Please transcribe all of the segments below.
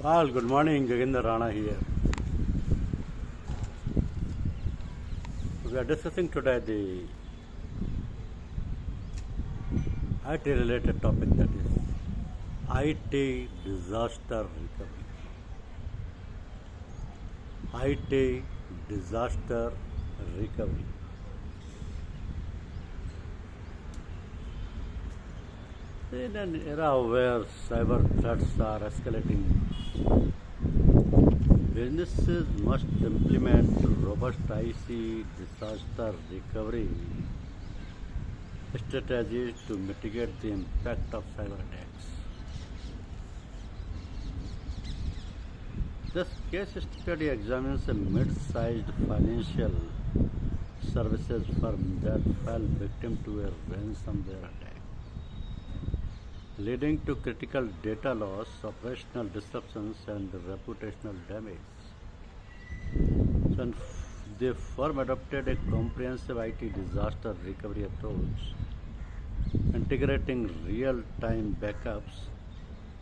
Well, good morning, Joginder Rana here. We are discussing today the IT related topic, that is IT disaster recovery. IT disaster recovery. In an era where cyber threats are escalating, businesses must implement robust IT disaster recovery strategies to mitigate the impact of cyber attacks. This case study examines a mid-sized financial services firm that fell victim to a ransomware attack, leading to critical data loss, operational disruptions, and reputational damage. So, the firm adopted a comprehensive IT disaster recovery approach, integrating real-time backups,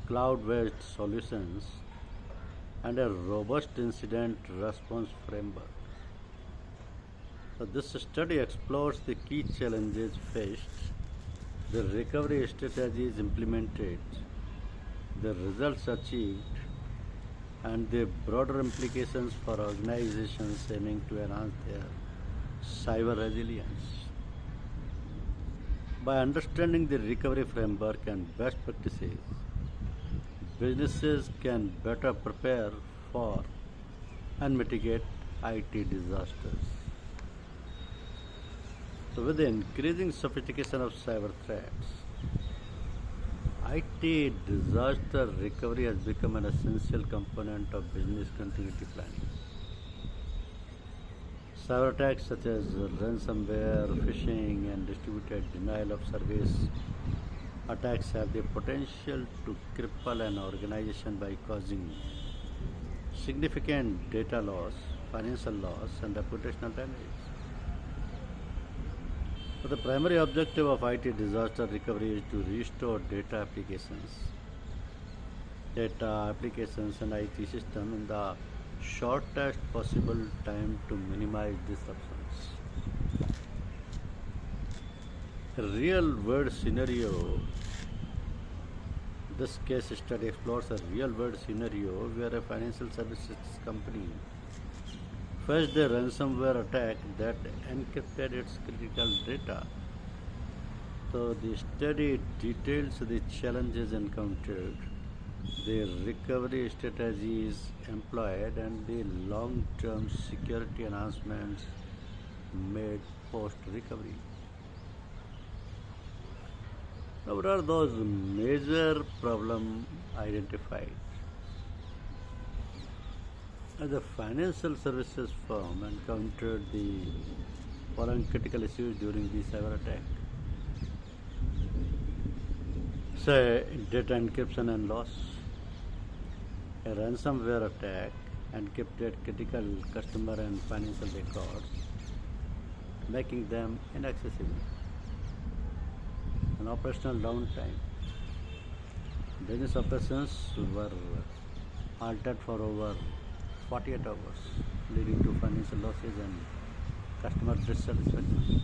cloud-based solutions, and a robust incident response framework. So this study explores the key challenges faced, the recovery strategies implemented, the results achieved, and the broader implications for organizations aiming to enhance their cyber resilience. By understanding the recovery framework and best practices, businesses can better prepare for and mitigate IT disasters. So, with the increasing sophistication of cyber threats, IT disaster recovery has become an essential component of business continuity planning. Cyber attacks such as ransomware, phishing, and distributed denial of service attacks have the potential to cripple an organization by causing significant data loss, financial loss, and reputational damage. So the primary objective of IT disaster recovery is to restore data applications and IT system in the shortest possible time to minimize disruptions. A real world scenario. This case study explores a real world scenario where a financial services company faced a ransomware attack that encrypted its critical data. So the study details the challenges encountered, the recovery strategies employed, and the long-term security enhancements made post-recovery. Now, what are those major problems identified? The financial services firm encountered the following critical issues during the cyber attack. Say, data encryption and loss. A ransomware attack encrypted critical customer and financial records, making them inaccessible. An operational downtime. Business operations were halted for over 48 hours, leading to financial losses and customer dissatisfaction.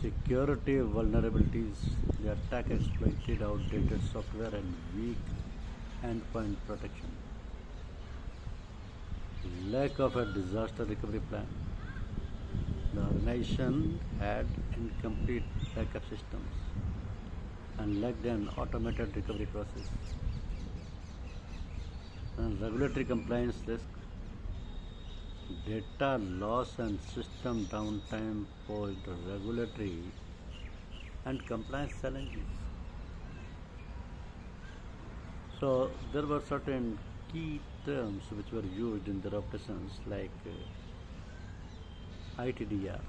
Security vulnerabilities. The attack exploited outdated software and weak endpoint protection. Lack of a disaster recovery plan. The organization had incomplete backup systems and lacked an automated recovery process. And regulatory compliance risk. Data loss and system downtime posed regulatory and compliance challenges. So there were certain key terms which were used in their operations like ITDR,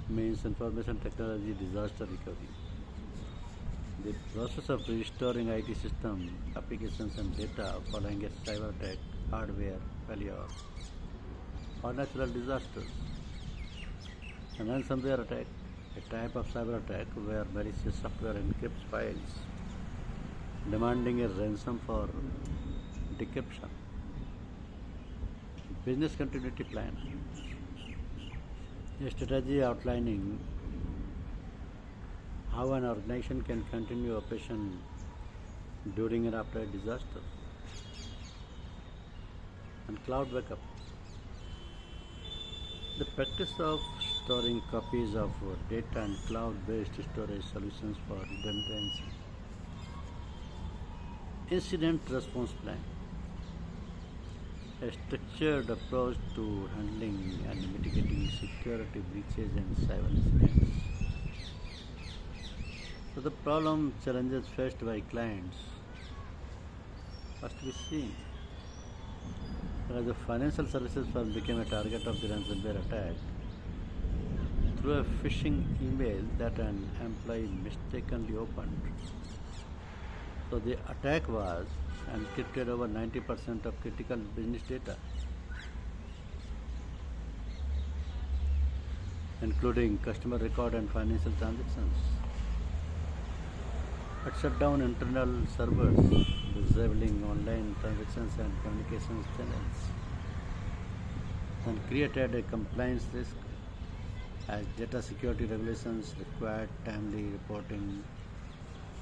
means Information Technology Disaster Recovery. The process of restoring IT system, applications and data following a cyber attack, hardware failure, or natural disasters. A ransomware attack, a type of cyber attack where malicious software encrypts files demanding a ransom for decryption. Business continuity plan. A strategy outlining how an organization can continue operation during and after a disaster. And cloud backup. The practice of storing copies of data in cloud-based storage solutions for redundancy. Incident response plan. A structured approach to handling and mitigating security breaches and cyber incidents. So the problem challenges faced by clients must be seen. As the financial services firm became a target of the ransomware attack through a phishing email that an employee mistakenly opened. So the attack was encrypted over 90% of critical business data, including customer record and financial transactions. It shut down internal servers, disabling online transactions and communications channels, and created a compliance risk as data security regulations required timely reporting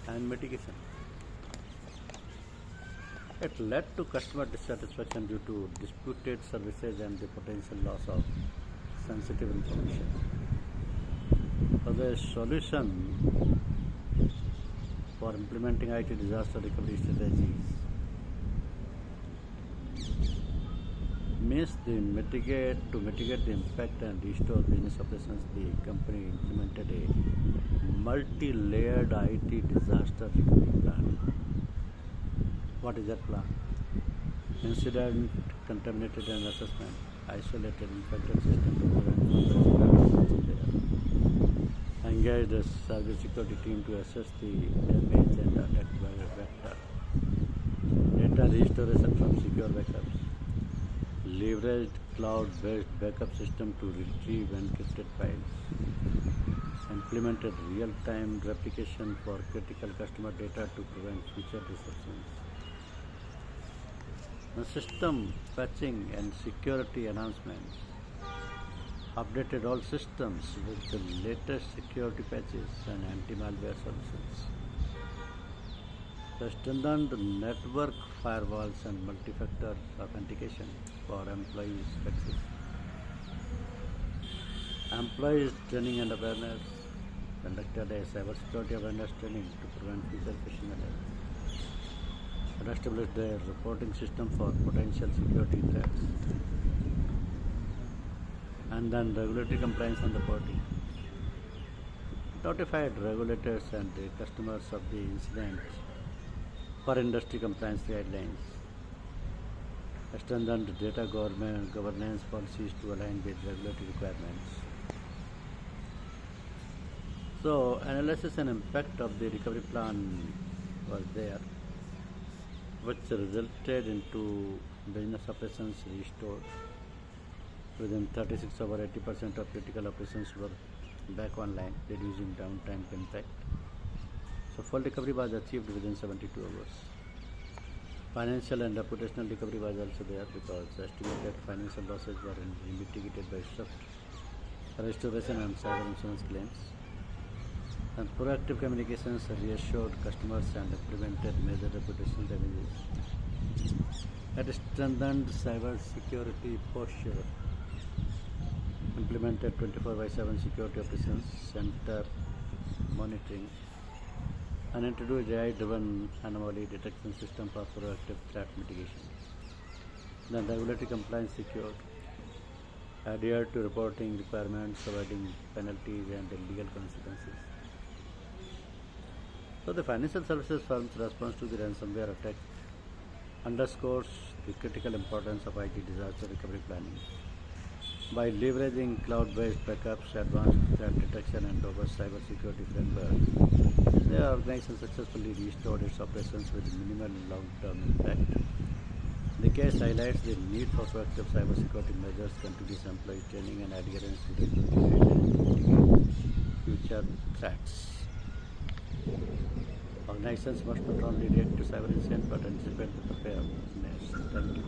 and mitigation. It led to customer dissatisfaction due to disputed services and the potential loss of sensitive information. So the solution for implementing IT disaster recovery strategies means to mitigate the impact and restore business operations. The company implemented a multi-layered IT disaster recovery plan. What is that plan? Incident, contaminated and assessment, isolated infected system to prevent ransomware. Engaged a cybersecurity team to assess the damage and attack vector. Data restoration from secure backups. Leveraged cloud-based backup system to retrieve encrypted files. Implemented real-time replication for critical customer data to prevent future disruptions. The system patching and security enhancements. Updated all systems with the latest security patches and anti-malware solutions. Strengthened network firewalls and multi-factor authentication for employees' access. Employees training and awareness. Conducted a cybersecurity awareness training to prevent future phishing attacks. And established a reporting system for potential security threats. And then regulatory compliance and reporting. Notified regulators and the customers of the incident for industry compliance guidelines. Strengthened data governance policies to align with regulatory requirements. So analysis and impact of the recovery plan was there, which resulted into business operations restored. Within 36 over 80% of critical operations were back online, reducing downtime impact. So full recovery was achieved within 72 hours. Financial and reputational recovery was also there because estimated financial losses were mitigated by swift restoration and cyber insurance claims. And proactive communications reassured customers and prevented major reputational damages. It strengthened cyber security posture. Implemented 24/7 security operations center monitoring and introduced AI-driven anomaly detection system for proactive threat mitigation. Then regulatory compliance secured, adhered to reporting requirements, avoiding penalties and legal consequences. So the financial services firm's response to the ransomware attack underscores the critical importance of IT disaster recovery planning. By leveraging cloud-based backups, advanced threat detection, and robust cybersecurity frameworks, the organization successfully restored its operations with minimal long-term impact. The case highlights the need for proactive cybersecurity measures, continuous employee training, and adherence to regulatory guidelines to mitigate future threats. Nations must not only react to cyber incidents but anticipate the preparedness. Thank you.